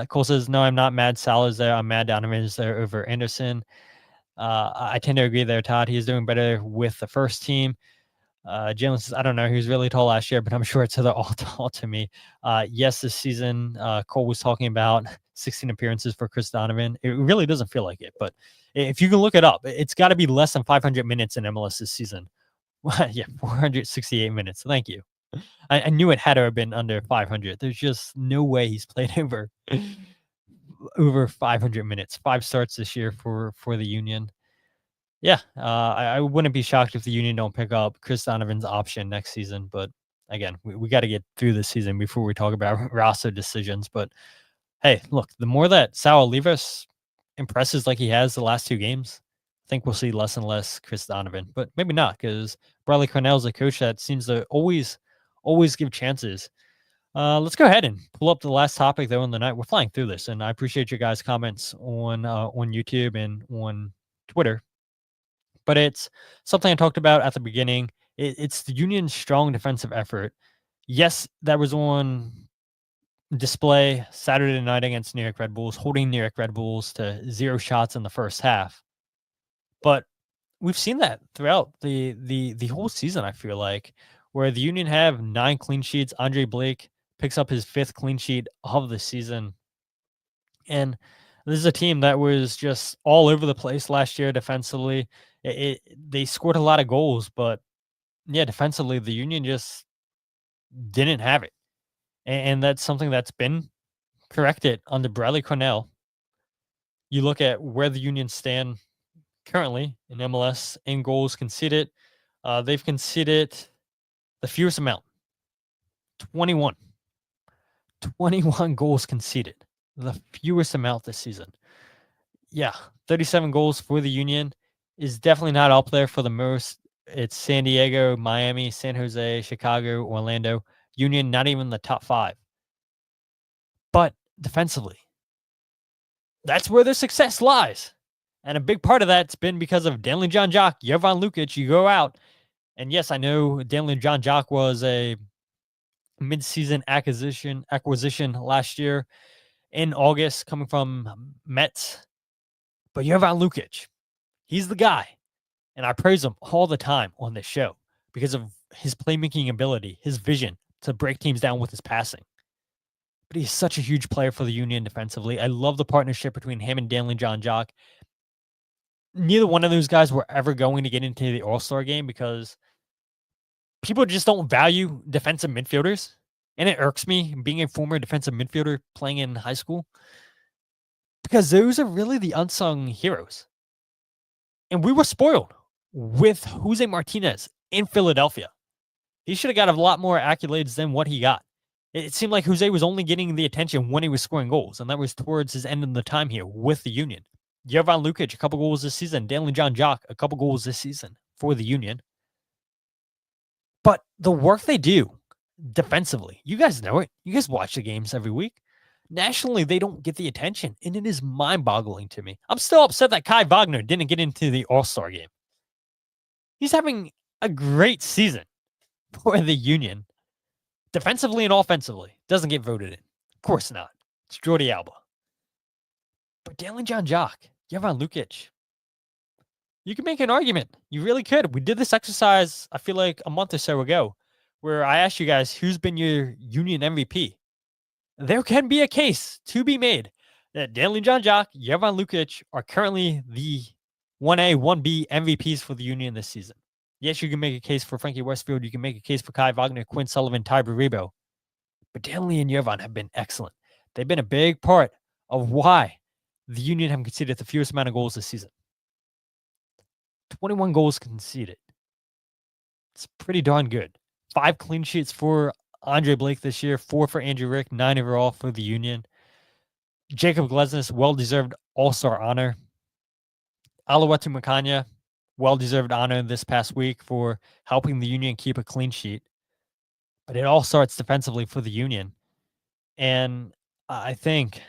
Cole says, no, I'm not mad Sal is there. I'm mad Donovan is there over Anderson. I tend to agree there, Todd. He's doing better with the first team. Jalen says, I don't know. He was really tall last year, but I'm sure it's all tall to me. Yes, this season, Cole was talking about 16 appearances for Chris Donovan. It really doesn't feel like it, but if you can look it up, it's got to be less than 500 minutes in MLS this season. Yeah, 468 minutes. Thank you. I knew it had to have been under 500. There's just no way he's played over 500 minutes. 5 starts this year for the Union. Yeah, I wouldn't be shocked if the Union don't pick up Chris Donovan's option next season. But again, we got to get through this season before we talk about roster decisions. But hey, look, the more that Sal Olivas impresses like he has the last 2 games, I think we'll see less and less Chris Donovan. But maybe not, because Bradley Cornell is a coach that seems to always always give chances. Let's go ahead and pull up the last topic though on the night. We're flying through this, and I appreciate your guys' comments on YouTube and on Twitter. But it's something I talked about at the beginning. It's the Union's strong defensive effort. Yes, that was on display Saturday night against New York Red Bulls, holding New York Red Bulls to 0 shots in the first half. But we've seen that throughout the whole season, I feel like, where the Union have 9 clean sheets. Andre Blake picks up his 5th clean sheet of the season. And this is a team that was just all over the place last year defensively. They scored a lot of goals, but yeah, defensively, the Union just didn't have it. And that's something that's been corrected under Bradley Cornell. You look at where the Union stand currently in MLS in goals conceded. They've conceded the fewest amount, 21. 21 goals conceded, the fewest amount this season. Yeah, 37 goals for the Union is definitely not up there for the most. It's San Diego, Miami, San Jose, Chicago, Orlando. Union, not even the top 5. But defensively, that's where their success lies. And a big part of that's been because of Danley John Jock, Jovan Lukic. You go out, and yes, I know Danley John Jock was a mid-season acquisition last year in August, coming from Mets. But Jovan Lukic, he's the guy. And I praise him all the time on this show because of his playmaking ability, his vision to break teams down with his passing. But he's such a huge player for the Union defensively. I love the partnership between him and Danley John Jock. Neither one of those guys were ever going to get into the All-Star game because people just don't value defensive midfielders. And it irks me being a former defensive midfielder playing in high school because those are really the unsung heroes. And we were spoiled with Jose Martinez in Philadelphia. He should have got a lot more accolades than what he got. It seemed like Jose was only getting the attention when he was scoring goals, and that was towards his end of the time here with the Union. Jovan Lukic, a couple goals this season. Danley John Jock, a couple goals this season for the Union. But the work they do defensively, you guys know it. You guys watch the games every week. Nationally, they don't get the attention, and it is mind-boggling to me. I'm still upset that Kai Wagner didn't get into the All-Star game. He's having a great season for the Union. Defensively and offensively, doesn't get voted in. Of course not. It's Jordi Alba. But Danley John Jock, Jovan Lukic, you can make an argument. You really could. We did this exercise, I feel like a month or so ago, where I asked you guys, who's been your Union MVP? There can be a case to be made that Danley John Jock, Jovan Lukic are currently the 1A, 1B MVPs for the Union this season. Yes, you can make a case for Frankie Westfield. You can make a case for Kai Wagner, Quinn Sullivan, Ty Baribo. But Danley and Jovan have been excellent. They've been a big part of why the Union have conceded the fewest amount of goals this season. 21 goals conceded. It's pretty darn good. 5 clean sheets for Andre Blake this year, 4 for Andrew Rick, 9 overall for the Union. Jacob Glesnes, well-deserved All-Star honor. Olwethu Makhanya, well-deserved honor this past week for helping the Union keep a clean sheet. But it all starts defensively for the Union. And I think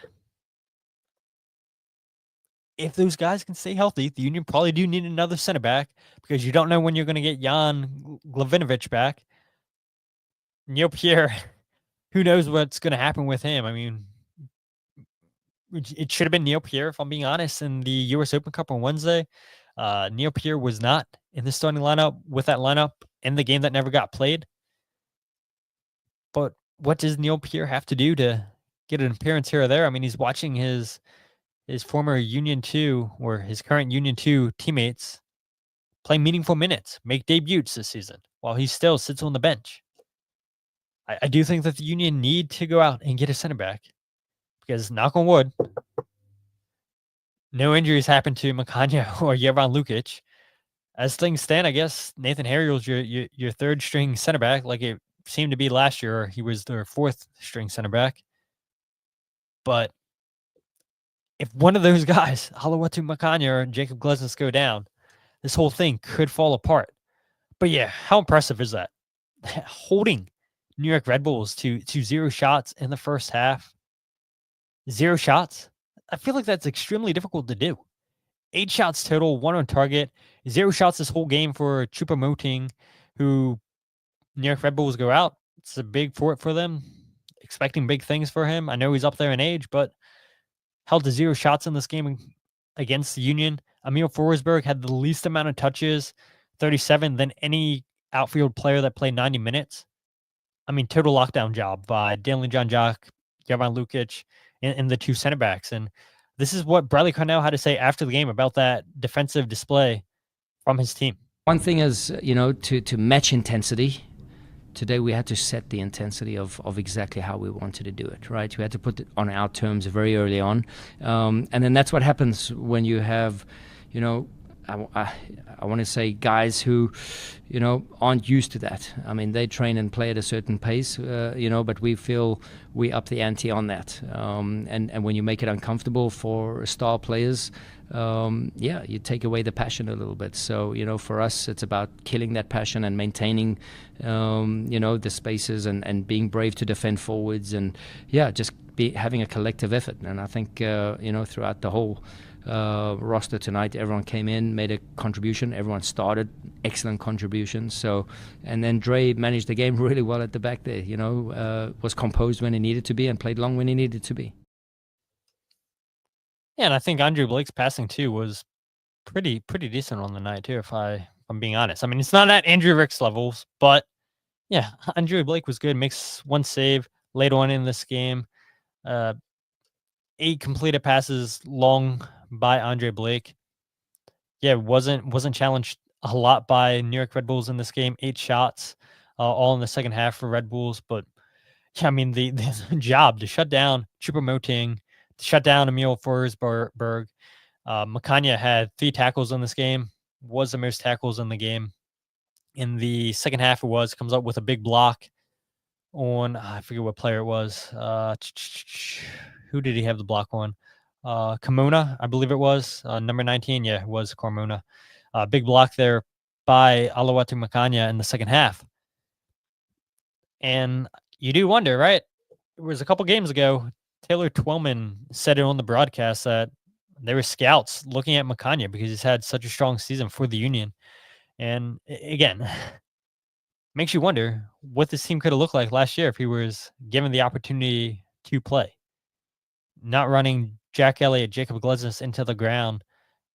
if those guys can stay healthy, the Union probably do need another center back because you don't know when you're going to get Jan Glavinovic back. Neil Pierre, who knows what's going to happen with him? I mean, it should have been Neil Pierre, if I'm being honest, in the U.S. Open Cup on Wednesday. Neil Pierre was not in the starting lineup with that lineup in the game that never got played. But what does Neil Pierre have to do to get an appearance here or there? I mean, he's watching his former Union 2 or his current Union 2 teammates play meaningful minutes, make debuts this season, while he still sits on the bench. I do think that the Union need to go out and get a center back because, knock on wood, no injuries happened to Makhanya or Jovan Lukic. As things stand, I guess Nathan Harriel's your third string center back, like it seemed to be last year. Or he was their 4th string center back. But if one of those guys, Olwethu Makhanya or Jacob Glesnes, go down, this whole thing could fall apart. But yeah, how impressive is that? Holding New York Red Bulls to 0 shots in the first half. 0 shots. I feel like that's extremely difficult to do. 8 shots total, 1 on target, 0 shots this whole game for Choupo-Moting, who New York Red Bulls go out. It's a big for them. Expecting big things for him. I know he's up there in age, but held to 0 shots in this game against the Union. Emil Forsberg had the least amount of touches, 37, than any outfield player that played 90 minutes. I mean, total lockdown job by Danley John Jock, Jovan Lukic, and the two center backs. And this is what Bradley Cornell had to say after the game about that defensive display from his team. One thing is, to match intensity. Today we had to set the intensity of exactly how we wanted to do it, right? We had to put it on our terms very early on. And then that's what happens when you have, I want to say guys who, aren't used to that. I mean, they train and play at a certain pace, but we feel we up the ante on that. And when you make it uncomfortable for star players, you take away the passion a little bit. So, for us, it's about killing that passion and maintaining, the spaces and being brave to defend forwards and, just having a collective effort. And I think, throughout the whole roster tonight, everyone came in, made a contribution. Everyone started excellent contributions. So, and then Dre managed the game really well at the back there. Was composed when he needed to be and played long when he needed to be. Yeah, and I think Andre Blake's passing too was pretty decent on the night too. If I'm being honest, I mean it's not at Andrew Rick's levels, but yeah, Andre Blake was good. Makes one save late on in this game. 8 completed passes long by Andre Blake. Yeah, wasn't challenged a lot by New York Red Bulls in this game. 8 shots, all in the second half for Red Bulls. But yeah, I mean the job to shut down Choupo-Moting, to shut down Emil Forsberg. Makhanya had 3 tackles in this game. Was the most tackles in the game. In the second half, comes up with a big block on, I forget what player it was. Who did he have the block on? Carmona, I believe it was. Number 19, it was Carmona. Big block there by Olwethu Makhanya in the second half. And you do wonder, right? It was a couple games ago, Taylor Twellman said it on the broadcast that there were scouts looking at Makhanya because he's had such a strong season for the Union. And again, makes you wonder what this team could have looked like last year if he was given the opportunity to play. Not running Jack Elliott, Jacob Glesnes into the ground.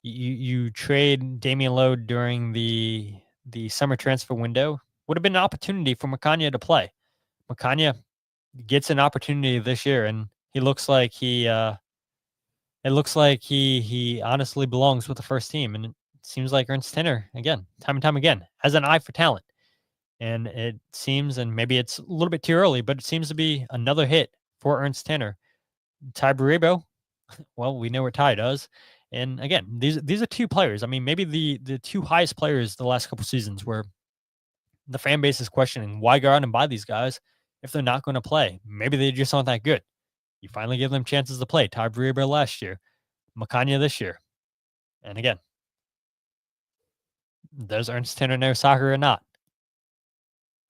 You trade Damian Lowe during the summer transfer window. Would have been an opportunity for Makhanya to play. Makhanya gets an opportunity this year, and he looks like he honestly belongs with the first team. And it seems like Ernst Tenner, again, time and time again, has an eye for talent. And it seems, and maybe it's a little bit too early, but it seems to be another hit for Ernst Tenner. Ty Baribo, well, we know what Ty does. And again, these are 2 players. I mean, maybe the 2 highest players the last couple seasons where the fan base is questioning why go out and buy these guys if they're not going to play. Maybe they just aren't that good. You finally give them chances to play. Ty Baribo last year, Makhanya this year. And again, does Ernst Tenner know soccer or not?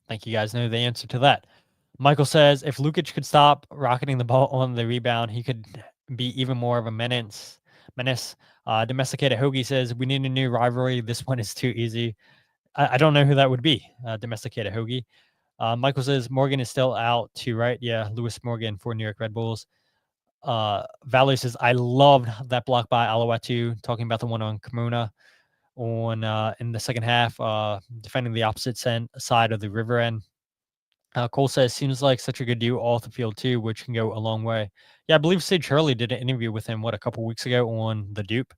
I think you guys know the answer to that. Michael says, if Lukic could stop rocketing the ball on the rebound, he could be even more of a menace. Domesticated Hoagie says, we need a new rivalry. This one is too easy. I don't know who that would be, Domesticated Hoagie. Michael says, Morgan is still out too, right? Yeah, Lewis Morgan for New York Red Bulls. Valerie says, I loved that block by Olwethu, talking about the one on Carmona in the second half, defending the opposite side of the river end. Cole says, seems like such a good dude off the field too, which can go a long way. Yeah, I believe Sage Hurley did an interview with him, a couple weeks ago on The Dupe.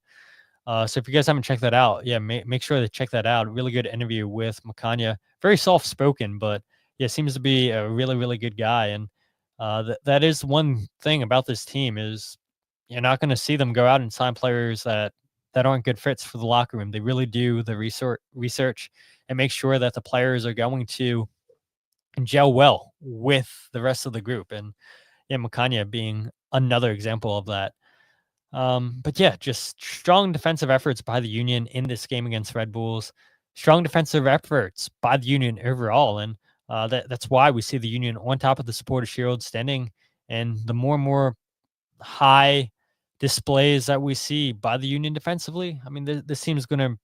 So if you guys haven't checked that out, make sure to check that out. Really good interview with Makhanya. Very soft-spoken, but yeah, seems to be a really, really good guy. And that is one thing about this team is you're not going to see them go out and sign players that aren't good fits for the locker room. They really do the research and make sure that the players are going to gel well with the rest of the group. And yeah, Makhanya being another example of that. But yeah, just strong defensive efforts by the Union in this game against Red Bulls. Strong defensive efforts by the Union overall. And That's why we see the Union on top of the Supporter Shield standing, and the more and more high displays that we see by the Union defensively, I mean, this team is going to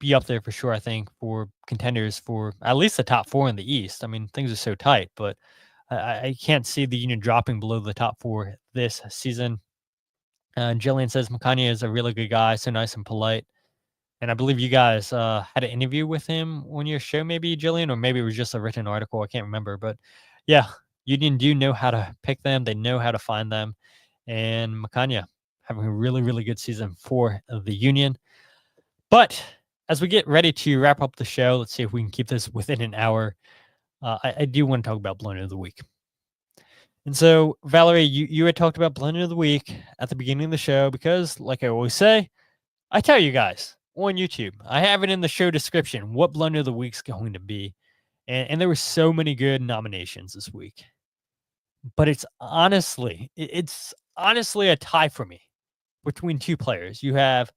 be up there for sure, I think, for contenders for at least the top 4 in the East. I mean, things are so tight, but I can't see the Union dropping below the top 4 this season. Jillian says Makhanya is a really good guy, so nice and polite. And I believe you guys had an interview with him on your show, maybe, Jillian, or maybe it was just a written article. I can't remember. But yeah, Union do know how to pick them. They know how to find them. And Makhanya having a really, really good season for the Union. But as we get ready to wrap up the show, let's see if we can keep this within an hour. I do want to talk about Blunder of the Week. And so, Valerie, you had talked about Blunder of the Week at the beginning of the show because, like I always say, I tell you guys on YouTube, I have it in the show description what Blunder of the Week's going to be. And there were so many good nominations this week. But it's honestly a tie for me between 2 players. You have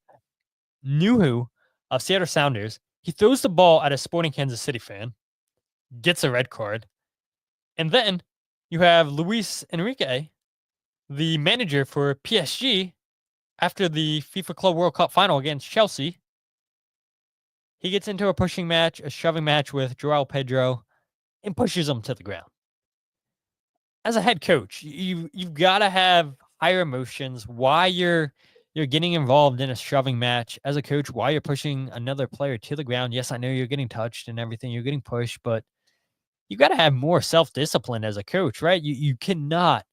Nouhou of Seattle Sounders. He throws the ball at a Sporting Kansas City fan, gets a red card. And then you have Luis Enrique, the manager for PSG, after the FIFA Club World Cup final against Chelsea. He gets into a pushing match, a shoving match with João Pedro, and pushes him to the ground. As a head coach, you've got to have higher emotions. Why you're getting involved in a shoving match as a coach, why you're pushing another player to the ground. Yes, I know you're getting touched and everything, you're getting pushed, but you got to have more self-discipline as a coach, right? You cannot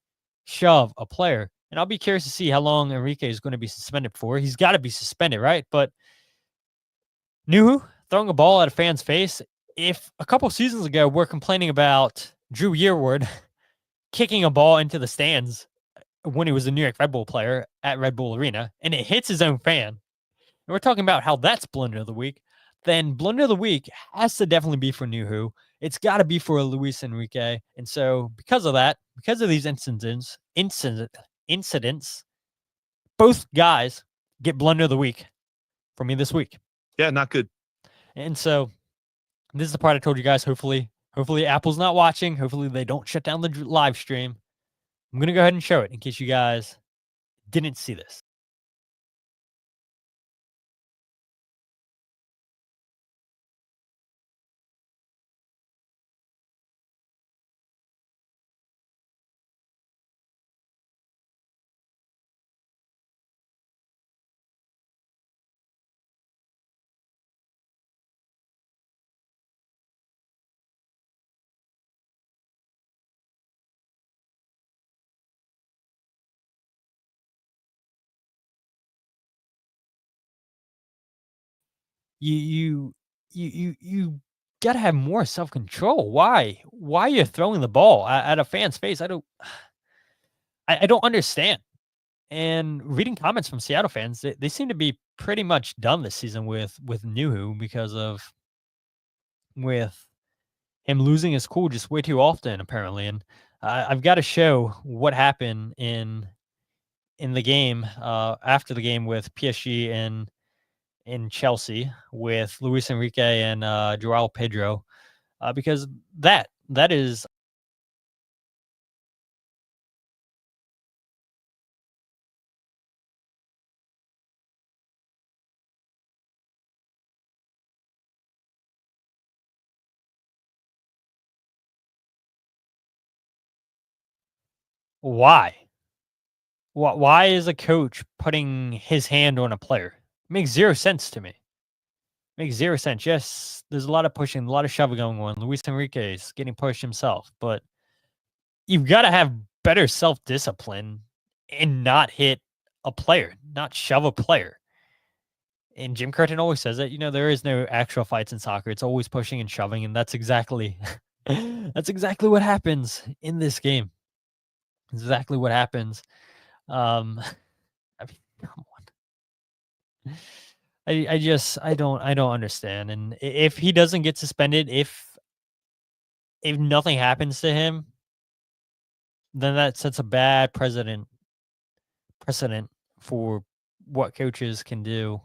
shove a player. And I'll be curious to see how long Enrique is going to be suspended for. He's got to be suspended, right? But Nouhou throwing a ball at a fan's face. If a couple seasons ago we're complaining about Drew Yearwood kicking a ball into the stands when he was a New York Red Bull player at Red Bull Arena, and it hits his own fan, and we're talking about how that's Blunder of the Week, then Blunder of the Week has to definitely be for Nouhou. It's got to be for Luis Enrique. And so because of that, because of these incidents, both guys get Blunder of the Week for me this week. Yeah, not good. And so this is the part I told you guys. Hopefully Apple's not watching. Hopefully they don't shut down the live stream. I'm going to go ahead and show it in case you guys didn't see this. You got to have more self-control. Why are you throwing the ball at a fan's face? I don't understand. And reading comments from Seattle fans, they seem to be pretty much done this season with Nouhou because of with him losing his cool just way too often, apparently. And I've got to show what happened in the game after the game with PSG and in Chelsea with Luis Enrique and João Pedro, because that is why is a coach putting his hand on a player? It makes zero sense to me. Makes zero sense. Yes, there's a lot of pushing, a lot of shoving going on. Luis Enrique is getting pushed himself, but you've got to have better self-discipline and not hit a player, not shove a player. And Jim Curtin always says that, there is no actual fights in soccer. It's always pushing and shoving, and that's exactly what happens in this game. Exactly what happens. I mean, come on. I don't understand. And if he doesn't get suspended, if nothing happens to him, then that sets a bad precedent for what coaches can do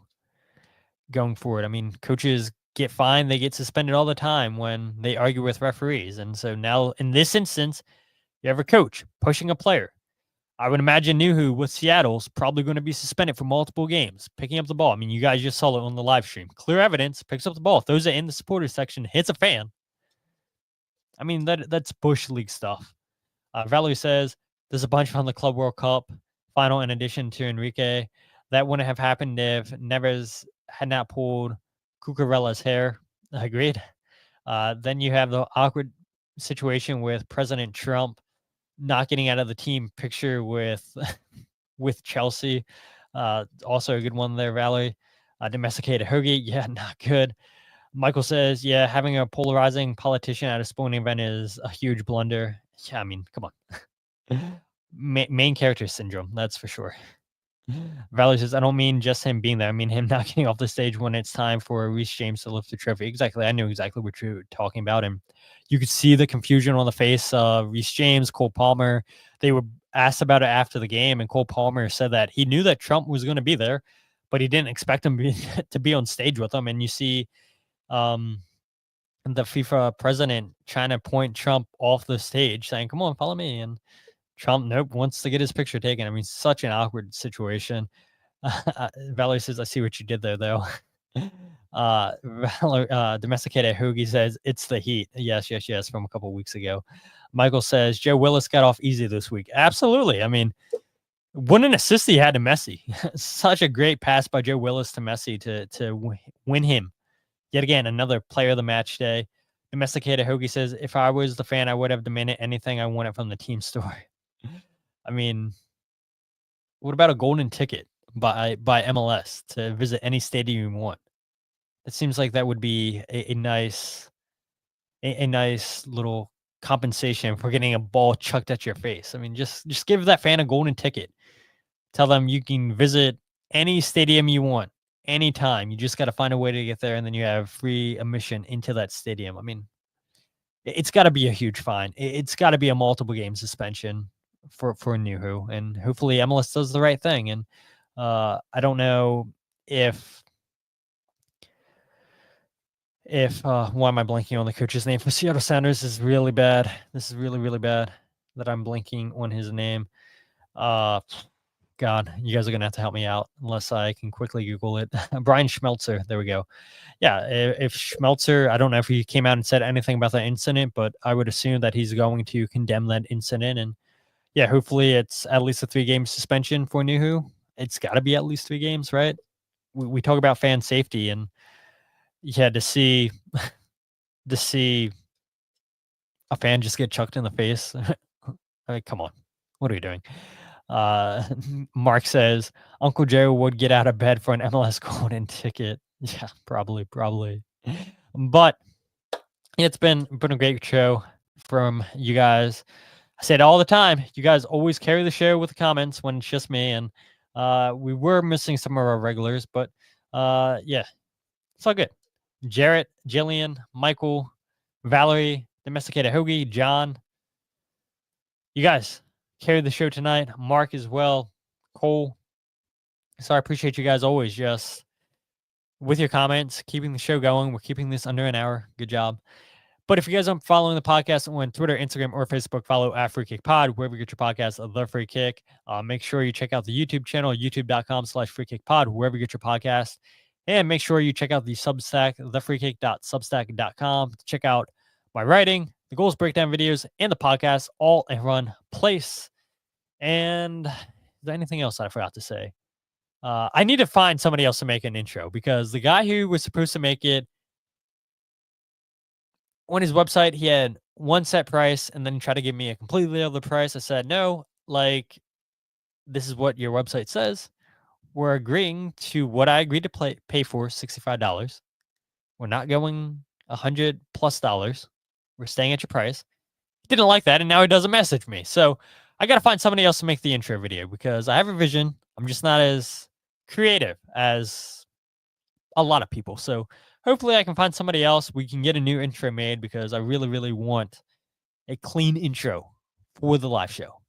going forward. I mean, coaches get fined, they get suspended all the time when they argue with referees. And so now in this instance, you have a coach pushing a player. I would imagine Nouhou with Seattle's probably going to be suspended for multiple games, picking up the ball. I mean, you guys just saw it on the live stream. Clear evidence, picks up the ball, throws it in the supporters section, hits a fan. I mean, that's Bush League stuff. Valerie says, there's a bunch on the Club World Cup final in addition to Enrique. That wouldn't have happened if Neves had not pulled Cucurella's hair. Agreed. Then you have the awkward situation with President Trump not getting out of the team picture with with Chelsea. Also a good one there, Valerie. Domesticated hoagie, yeah, not good. Michael says, yeah, having a polarizing politician at a sporting event is a huge blunder. Yeah, I mean, come on. Main character syndrome, that's for sure. Valerie says, I don't mean just him being there. I mean him not getting off the stage when it's time for Reece James to lift the trophy. Exactly. I knew exactly what you were talking about. And you could see the confusion on the face of Reece James, Cole Palmer. They were asked about it after the game, and Cole Palmer said that he knew that Trump was going to be there, but he didn't expect him to be on stage with him. And you see the FIFA president trying to point Trump off the stage, saying, come on, follow me. And Trump, nope, wants to get his picture taken. I mean, such an awkward situation. Valerie says, I see what you did there, though. Domesticated Hoagie says, it's the heat. Yes, from a couple weeks ago. Michael says, Joe Willis got off easy this week. Absolutely. I mean, what an assist he had to Messi. Such a great pass by Joe Willis to Messi to win him. Yet again, another player of the match day. Domesticated Hoagie says, if I was the fan, I would have demanded anything I wanted from the team store. I mean, what about a golden ticket by MLS to visit any stadium you want? It seems like that would be a nice little compensation for getting a ball chucked at your face. I mean, just give that fan a golden ticket. Tell them you can visit any stadium you want, anytime. You just got to find a way to get there, and then you have free admission into that stadium. I mean, it's got to be a huge fine. It's got to be a multiple game suspension for Nouhou, and hopefully MLS does the right thing. And I don't know if why am I blanking on the coach's name for Seattle Sounders? This is really bad. This is really, really bad that I'm blanking on his name. God, you guys are going to have to help me out unless I can quickly Google it. Brian Schmelzer. There we go. Yeah, if Schmelzer, I don't know if he came out and said anything about that incident, but I would assume that he's going to condemn that incident. And yeah, hopefully it's at least a 3-game suspension for Nouhou. It's got to be at least 3 games, right? We talk about fan safety, and yeah, to see a fan just get chucked in the face. I mean, come on, what are we doing? Mark says Uncle Joe would get out of bed for an MLS golden ticket. Yeah, probably. But it's been a great show from you guys. I say it all the time. You guys always carry the show with the comments when it's just me, and we were missing some of our regulars, but yeah, it's all good. Jarrett, Jillian, Michael, Valerie, Domesticated Hoagie, John. You guys carried the show tonight. Mark as well. Cole. So I appreciate you guys always just with your comments, keeping the show going. We're keeping this under an hour. Good job. But if you guys aren't following the podcast on Twitter, Instagram, or Facebook, follow at Free Kick Pod, wherever you get your podcast, The Free Kick. Make sure you check out the YouTube channel, youtube.com/Free Kick Pod, wherever you get your podcast. And make sure you check out the Substack, thefreekick.substack.com, to check out my writing, the goals breakdown videos, and the podcast all in one place. And is there anything else I forgot to say? I need to find somebody else to make an intro, because the guy who was supposed to make it, on his website, he had one set price, and then he tried to give me a completely other price. I said, no, like, this is what your website says. We're agreeing to what I agreed to pay for, $65. We're not going $100+. We're staying at your price. He didn't like that, and now he doesn't message me. So I got to find somebody else to make the intro video, because I have a vision. I'm just not as creative as a lot of people. So hopefully I can find somebody else. We can get a new intro made, because I really, really want a clean intro for the live show.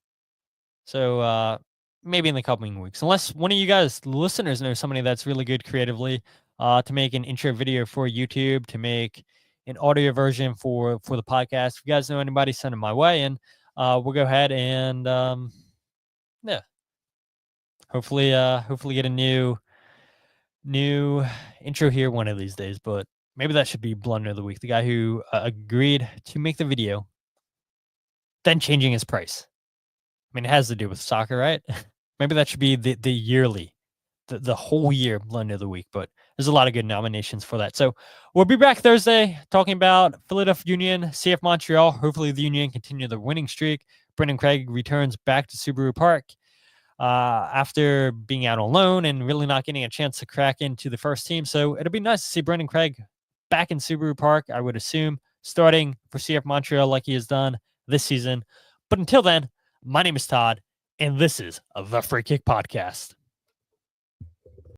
So maybe in the coming weeks, unless one of you guys listeners knows somebody that's really good creatively, to make an intro video for YouTube, to make an audio version for the podcast. If you guys know anybody, send them my way, and we'll go ahead and hopefully get a new intro here one of these days. But maybe that should be Blunder of the Week, the guy who agreed to make the video, then changing his price. I mean, it has to do with soccer, right? Maybe that should be the yearly, the whole year Blunder of the Week. But there's a lot of good nominations for that. So we'll be back Thursday talking about Philadelphia Union, CF Montreal. Hopefully the Union continue the winning streak. Brendan Craig returns back to Subaru Park after being out on loan and really not getting a chance to crack into the first team. So it'll be nice to see Brendan Craig back in Subaru Park, I would assume, starting for CF Montreal like he has done this season. But until then, my name is Todd, and this is the Free Kick Podcast.